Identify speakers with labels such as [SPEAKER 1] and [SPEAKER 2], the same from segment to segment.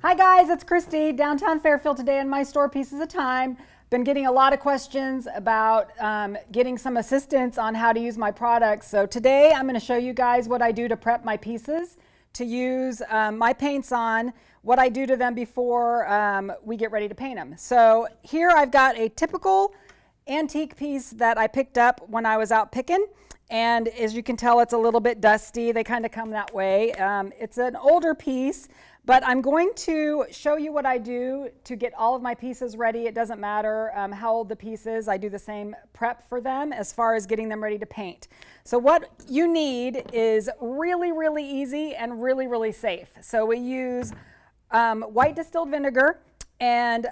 [SPEAKER 1] Hi guys, it's Kristi, downtown Fairfield today in my store Pieces of Time. Been getting a lot of questions about getting some assistance on how to use my products. So today I'm going to show you guys what I do to prep my pieces to use my paints on, what I do to them before we get ready to paint them. So here I've got a typical antique piece that I picked up when I was out picking. And as you can tell, it's a little bit dusty. They kind of come that way. It's an older piece, but I'm going to show you what I do to get all of my pieces ready. It doesn't matter how old the piece is. I do the same prep for them as far as getting them ready to paint. So what you need is really, really easy and really, really safe. So we use white distilled vinegar and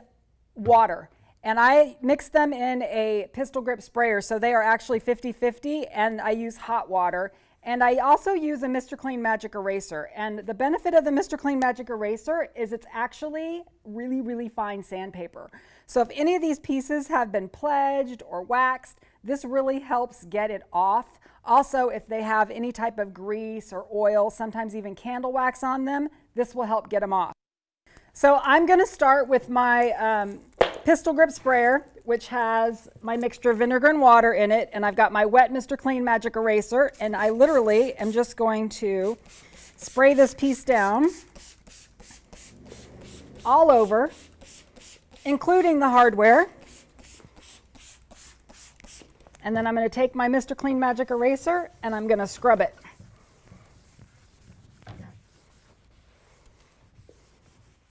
[SPEAKER 1] water. And I mix them in a pistol grip sprayer, so they are actually 50-50, and I use hot water. And I also use a Mr. Clean Magic Eraser. And the benefit of the Mr. Clean Magic Eraser is it's actually really, really fine sandpaper. So if any of these pieces have been pledged or waxed, this really helps get it off. Also, if they have any type of grease or oil, sometimes even candle wax on them, this will help get them off. So I'm going to start with my pistol grip sprayer, which has my mixture of vinegar and water in it, and I've got my wet Mr. Clean Magic Eraser, and I literally am just going to spray this piece down all over, including the hardware. And then I'm going to take my Mr. Clean Magic Eraser and I'm going to scrub it.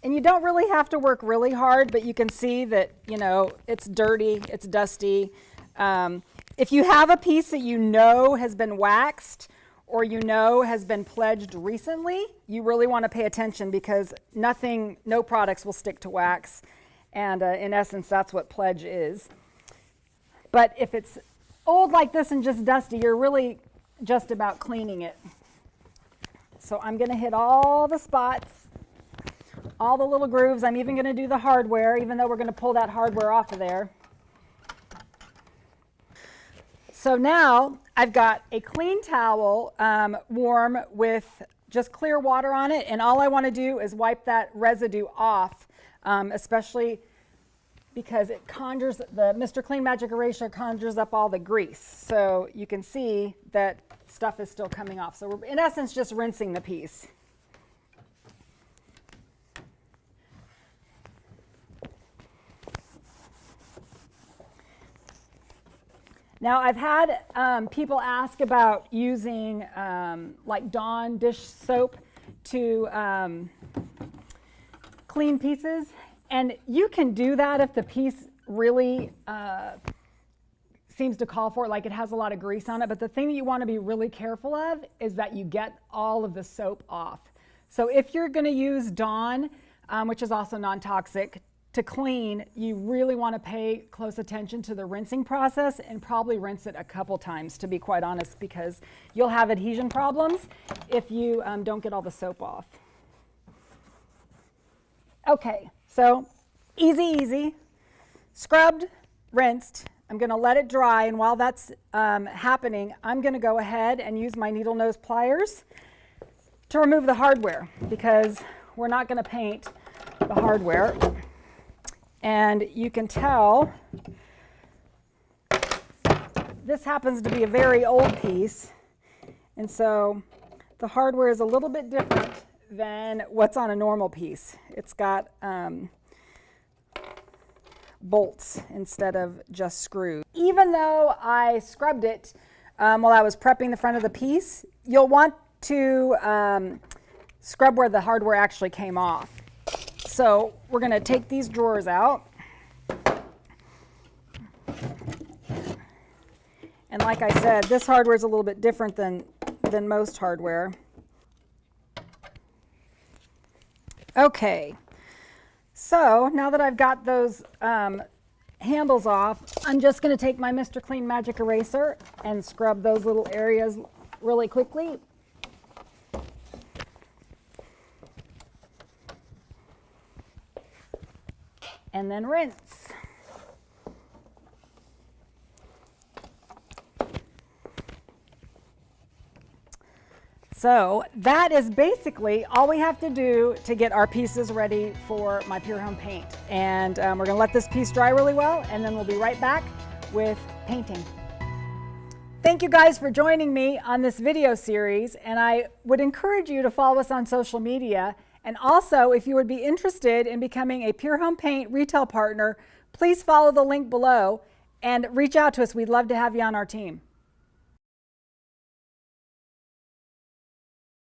[SPEAKER 1] And you don't really have to work really hard, but you can see that, you know, it's dirty, it's dusty. If you have a piece that you know has been waxed or you know has been pledged recently, you really want to pay attention because no products will stick to wax. And in essence, that's what pledge is. But if it's old like this and just dusty, you're really just about cleaning it. So I'm going to hit all the spots, all the little grooves. I'm even going to do the hardware, even though we're going to pull that hardware off of there. So now I've got a clean towel, warm with just clear water on it, and all I want to do is wipe that residue off, especially because it conjures, the Mr. Clean Magic Eraser conjures up all the grease. So you can see that stuff is still coming off. So we're in essence just rinsing the piece. Now I've had people ask about using like Dawn dish soap to clean pieces, and you can do that if the piece really seems to call for it, like it has a lot of grease on it. But the thing that you want to be really careful of is that you get all of the soap off. So if you're going to use Dawn, which is also non-toxic, to clean, you really want to pay close attention to the rinsing process and probably rinse it a couple times, to be quite honest, because you'll have adhesion problems if you don't get all the soap off. Okay, so easy, scrubbed, rinsed. I'm going to let it dry, and while that's happening, I'm going to go ahead and use my needle nose pliers to remove the hardware, because we're not going to paint the hardware. And you can tell this happens to be a very old piece, and so the hardware is a little bit different than what's on a normal piece. It's got bolts instead of just screws. Even though I scrubbed it while I was prepping the front of the piece, you'll want to scrub where the hardware actually came off. So we're going to take these drawers out. And like I said, this hardware is a little bit different than most hardware. Okay, so now that I've got those handles off, I'm just going to take my Mr. Clean Magic Eraser and scrub those little areas really quickly. And then rinse. So that is basically all we have to do to get our pieces ready for my Pure Home paint. And we're gonna let this piece dry really well, and then we'll be right back with painting. Thank you guys for joining me on this video series, and I would encourage you to follow us on social media. And also, if you would be interested in becoming a Pure Home Paint retail partner, please follow the link below and reach out to us. We'd love to have you on our team.